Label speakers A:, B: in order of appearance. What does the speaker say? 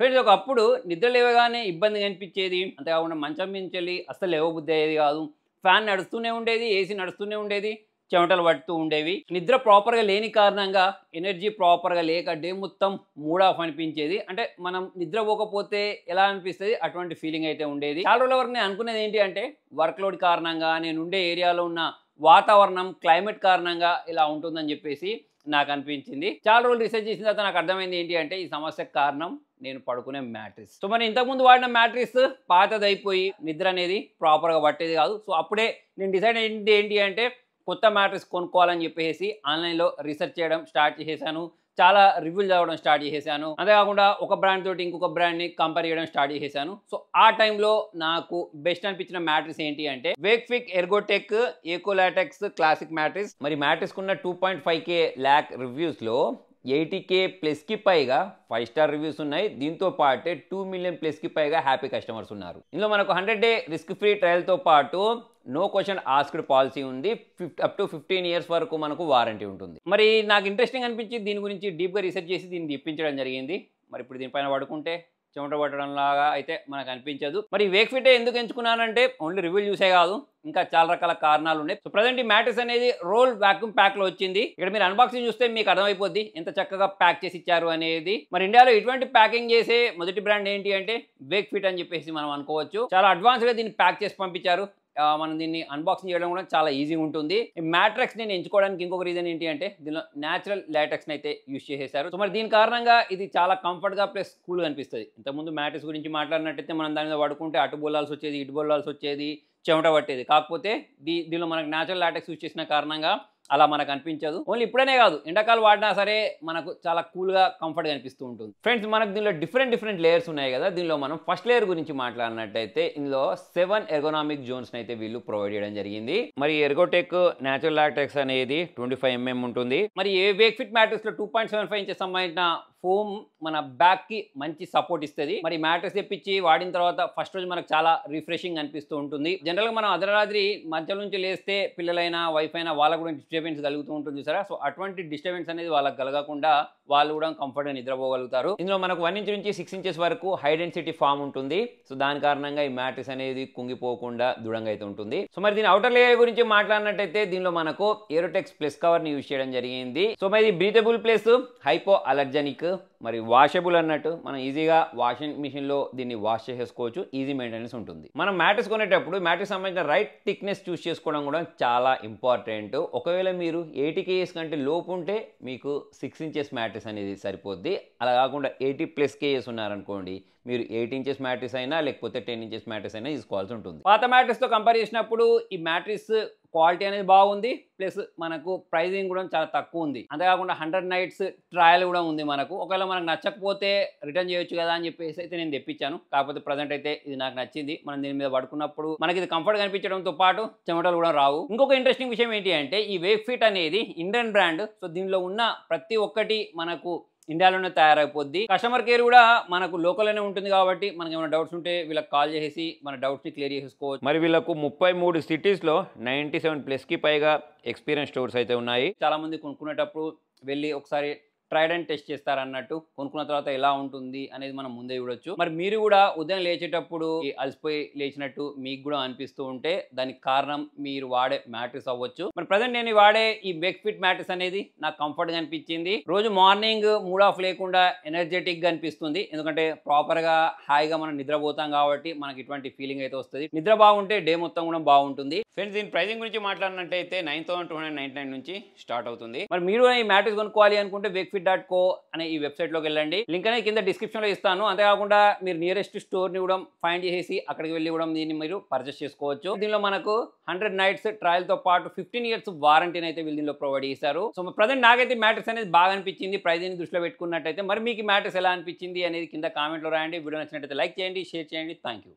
A: Friends ఒకప్పుడు నిద్ర లేవగానే ఇబ్బందిగా అనిపించేది. అంతేకాకుండా మంచం మించెళ్ళి అస్సలు లేవబుద్ధి అయ్యేది కాదు. ఫ్యాన్ నడుస్తూనే ఉండేది. ఏసీ నడుస్తూనే ఉండేది. చెమటలు పడుతూ ఉండేవి. నిద్ర ప్రాపర్‌గా లేని కారణంగా ఎనర్జీ ప్రాపర్‌గా లేక డే మొత్తం మూడ్ ఆఫ్ అనిపించేది. అంటే మనం నిద్రపోకపోతే ఎలా అనిపిస్తది అటువంటి ఫీలింగ్ అయితే ఉండేది. చాలా రోజుల వరకు నేను అనుకునేది ఏంటి అంటే వర్క్ లోడ్ కారణంగా నేనుండే ఏరియాలో ఉన్న వాతావరణం, క్లైమేట్ కారణంగా ఇలా ఉంటుందని చెప్పేసి నాకనిపించింది. చాలా రోజులు రిసర్చ్ చేసిన తర్వాత నాకు అర్థమైంది ఏంటి అంటే ఈ సమస్యకు కారణం నేను పడుకునే మ్యాట్రిస్. సో మరి ఇంతకుముందు వాడిన మ్యాట్రిస్ పాతదైపోయి నిద్ర అనేది ప్రాపర్‌గా పట్టేది కాదు. సో అప్పుడే నేను డిసైడ్ అయింది ఏంటి అంటే కొత్త మ్యాట్రిస్ కొనుక్కోవాలని చెప్పేసి ఆన్‌లైన్‌లో రీసెర్చ్ చేయడం స్టార్ట్ చేసేసాను. చాలా రివ్యూలు చదవడం స్టార్ట్ చేసేసాను. అంతేకాకుండా ఒక బ్రాండ్ తోటి ఇంకొక బ్రాండ్‌ని కంపేర్ చేయడం స్టార్ట్ చేసేసాను. సో ఆ టైంలో నాకు బెస్ట్ అనిపించిన మ్యాట్రిస్ ఏంటి అంటే వేక్ఫిట్ ఎర్గోటెక్ ఎకోలాటెక్స్ క్లాసిక్ మ్యాట్రిస్. మరి మ్యాట్రిస్‌కున్న 2.5K ల్యాక్ రివ్యూస్‌లో 80K ప్లస్‌కి పైగా 5 స్టార్ రివ్యూస్ ఉన్నాయి. దీంతో పాటే 2 మిలియన్ ప్లస్‌కి పైగా హ్యాపీ కస్టమర్స్ ఉన్నారు. ఇందులో మనకు 100 డే రిస్క్ ఫ్రీ ట్రయల్‌తో పాటు నో క్వశ్చన్ ఆస్క్డ్ పాలసీ ఉంది. అప్ టు 15 ఇయర్స్ వరకు మనకు వారంటీ ఉంటుంది. మరి నాకు ఇంట్రెస్టింగ్ అనిపించి దీని గురించి డీప్‌గా రీసెర్చ్ చేసి దీన్ని తెప్పించడం జరిగింది. మరి ఇప్పుడు దీనిపైన పడుకుంటే చెమట పట్టడం లాగా అయితే మనకు అనిపించదు. మరి వేక్ఫిటే ఎందుకు ఎంచుకున్నానంటే ఓన్లీ రివ్యూలు చూసే కాదు ఇంకా చాలా రకాల కారణాలు ఉన్నాయి. సో ప్రజెంట్ ఈ మ్యాట్రిస్ అనేది రోల్ వాక్యూమ్ ప్యాక్ లో వచ్చింది. ఇక్కడ మీరు అన్బాక్సింగ్ చూస్తే మీకు అర్థమైపోద్ది ఎంత చక్కగా ప్యాక్ చేసి ఇచ్చారు అనేది. మరి ఇండియాలో ఇటువంటి ప్యాకింగ్ చేసే మొదటి బ్రాండ్ ఏంటి అంటే వేక్ఫిట్ అని చెప్పేసి మనం అనుకోవచ్చు. చాలా అడ్వాన్స్ గా దీన్ని ప్యాక్ చేసి పంపించారు. మనం దీన్ని అన్బాక్సింగ్ చేయడం కూడా చాలా ఈజీగా ఉంటుంది. ఈ మ్యాట్రిక్స్ నేను ఎంచుకోవడానికి ఇంకొక రీజన్ ఏంటి అంటే దీనిలో న్యాచురల్ లాటెక్స్ అయితే యూస్ చేసేసారు. సో మరి దీని కారణంగా ఇది చాలా కంఫర్ట్ గా ప్లస్ కూల్ గా అనిపిస్తుంది. ఇంతకుముందు మ్యాట్రిక్స్ గురించి మాట్లాడినట్టయితే మనం దాని మీద పడుకుంటే అటు బొల్లాల్సి వచ్చేది, ఇటు బొల్లాల్సి వచ్చేది, చెమట పట్టేది. కాకపోతే దీనిలో మనకు న్యాచురల్ లాటెక్స్ యూస్ చేసిన కారణంగా అలా మనకు అనిపించదు. ఓన్లీ ఇప్పుడనే కాదు ఎండాకాలం వాడినా సరే మనకు చాలా కూల్గా కంఫర్ట్గా అనిపిస్తూ ఉంటుంది. ఫ్రెండ్స్ మనకు దీనిలో డిఫరెంట్ లేయర్స్ ఉన్నాయి కదా. దీనిలో మనం ఫస్ట్ లేయర్ గురించి మాట్లాడినట్టయితే ఇందులో 7 ఎర్గోనామిక్ జోన్స్ అయితే వీళ్ళు ప్రొవైడ్ చేయడం జరిగింది. మరి ఎర్గోటెక్ న్యాచురల్ లాటెక్స్ అనేది 25 mm ఉంటుంది. మరి ఏ వేక్ఫిట్ మ్యాట్రిక్స్ లో 2.75 ఇంచెస్ సంబంధించిన ఫోమ్ మన బ్యాక్ కి మంచి సపోర్ట్ ఇస్తుంది. మరి మ్యాట్రిక్స్ తెప్పించి వాడిన తర్వాత ఫస్ట్ రోజు మనకు చాలా రిఫ్రెషింగ్ అనిపిస్తూ ఉంటుంది. జనరల్ గా మనం అర్ధరాత్రి మధ్య నుంచి లేస్తే పిల్లలైనా వైఫ్ అయినా వాళ్ళకు కూడా డిస్టర్బెన్స్ కలుగుతూ ఉంటుంది సరే. సో అటువంటి డిస్టర్బెన్స్ అనేది వాళ్ళకి కలగకుండా వాళ్ళు కూడా కంఫర్ట్ గా నిద్రపోగలుగుతారు. ఇందులో మనకు 1 ఇంచ్ నుంచి 6 ఇంచెస్ వరకు హై డెన్సిటీ ఫామ్ ఉంటుంది. సో దాని కారణంగా ఈ మ్యాట్రిక్స్ అనేది కుంగిపోకుండా దృఢంగా అయితే ఉంటుంది. సో మరి దీని అవుటర్ లేయర్ గురించి మాట్లాడినట్టయితే దీనిలో మనకు ఏరోటెక్స్ ప్లస్ కవర్ ని యూజ్ చేయడం జరిగింది. సో మరి బ్రీతబుల్ ప్లస్ హైపో అలర్జెనిక్ మరి వాషబుల్ అన్నట్టు మనం ఈజీగా వాషింగ్ మిషన్ లో దీన్ని వాష్ చేసేసుకోవచ్చు. ఈజీ మెయింటెనెన్స్ ఉంటుంది. మనం మ్యాట్రిక్స్ కొనేటప్పుడు మ్యాట్రిక్స్ సంబంధించిన రైట్ థిక్నెస్ చూస్ చేసుకోవడం కూడా చాలా ఇంపార్టెంట్. ఒకవేళ మీరు 80 kgs కంటే లోపు ఉంటే మీకు 6 ఇంచెస్ మ్యాట్రిక్స్ అనేది సరిపోద్ది. అలా కాకుండా 80+ kgs ఉన్నారనుకోండి మీరు 8 ఇంచెస్ మ్యాట్రిక్స్ అయినా లేకపోతే 10 ఇంచెస్ మ్యాట్రిక్స్ అయినా తీసుకోవాల్సి ఉంటుంది. పాత మ్యాట్రిక్స్ తో కంపేర్ చేసినప్పుడు ఈ మ్యాట్రిక్స్ క్వాలిటీ అనేది బాగుంది. ప్లస్ మనకు ప్రైజింగ్ కూడా చాలా తక్కువ ఉంది. అంతేకాకుండా 100 నైట్స్ ట్రయల్ కూడా ఉంది మనకు. ఒకవేళ మనకు నచ్చకపోతే రిటర్న్ చేయొచ్చు కదా అని చెప్పేసి అయితే నేను తెప్పించాను. కాకపోతే ప్రజెంట్ అయితే ఇది నాకు నచ్చింది. మనం దీని మీద పడుకున్నప్పుడు మనకి ఇది కంఫర్ట్ కనిపించడంతో పాటు చెమటలు కూడా రావు. ఇంకొక ఇంట్రెస్టింగ్ విషయం ఏంటి అంటే ఈ వేక్ఫిట్ అనేది ఇండియన్ బ్రాండ్. సో దీనిలో ఉన్న ప్రతి ఒక్కటి మనకు ఇండియాలోనే తయారైపోద్ది. కస్టమర్ కేర్ కూడా మనకు లోకల్లోనే ఉంటుంది కాబట్టి మనకి ఏమైనా డౌట్స్ ఉంటే వీళ్ళకి కాల్ చేసి మన డౌట్స్ని క్లియర్ చేసుకోవచ్చు. మరి వీళ్ళకు 33 సిటీస్లో 97+ పైగా ఎక్స్పీరియన్స్ స్టోర్స్ అయితే ఉన్నాయి. చాలా మంది కొనుక్కునేటప్పుడు వెళ్ళి ఒకసారి ట్రైడ్ అండ్ టెస్ట్ చేస్తారన్నట్టు కొనుక్కున్న తర్వాత ఎలా ఉంటుంది అనేది మనం ముందే చూడొచ్చు. మరి మీరు కూడా ఉదయం లేచేటప్పుడు అలసిపోయి లేచినట్టు మీకు కూడా అనిపిస్తూ ఉంటే దానికి కారణం మీరు వాడే మ్యాట్రిక్స్ అవ్వచ్చు. మరి ప్రజెంట్ నేను వాడే ఈ వేక్ఫిట్ మ్యాట్రిక్స్ అనేది నాకు కంఫర్ట్ గా అనిపించింది. రోజు మార్నింగ్ మూడ్ ఆఫ్ లేకుండా ఎనర్జెటిక్ గా అనిపిస్తుంది. ఎందుకంటే ప్రాపర్ గా హాయిగా మనం నిద్రపోతాం కాబట్టి మనకి ఇటువంటి ఫీలింగ్ అయితే వస్తుంది. నిద్ర బాగుంటే డే మొత్తం కూడా బాగుంటుంది. ఫ్రెండ్స్ దీని ప్రైజింగ్ గురించి మాట్లాడినట్టయితే 9299 నుంచి స్టార్ట్ అవుతుంది. మరి మీరు ఈ మ్యాట్రిక్స్ కొనుక్కోవాలి అనుకుంటే వేక్ఫిట్.co అనే ఈ వెబ్సైట్ లోకి వెళ్ళండి. లింక్ అనేది కింద డిస్క్రిప్షన్ లో ఇస్తాను. అంతేకాకుండా మీరు నియరెస్ట్ స్టోర్ ని కూడా ఫైండ్ చేసి అక్కడికి వెళ్ళి కూడా దీన్ని మీరు పర్చేస్ చేసుకోవచ్చు. దీనిలో మనకు 100 నైట్స్ ట్రయల్ తో పాటు 15 ఇయర్స్ వారంటీని అయితే వీళ్ళు దీనిలో ప్రొవైడ్ చేశారు. సో ప్రజెంట్ నాకైతే మ్యాట్రిక్స్ అనేది బాగా అనిపించింది. ప్రైజింగ్ దృష్టిలో పెట్టుకున్నట్టయితే మరి మీకు మ్యాట్రిక్స్ ఎలా అనిపించింది అనేది కింద కామెంట్ లో రాయండి. వీడియో నచ్చినట్టయితే లైక్ చేయండి, షేర్ చేయండి. Thank you.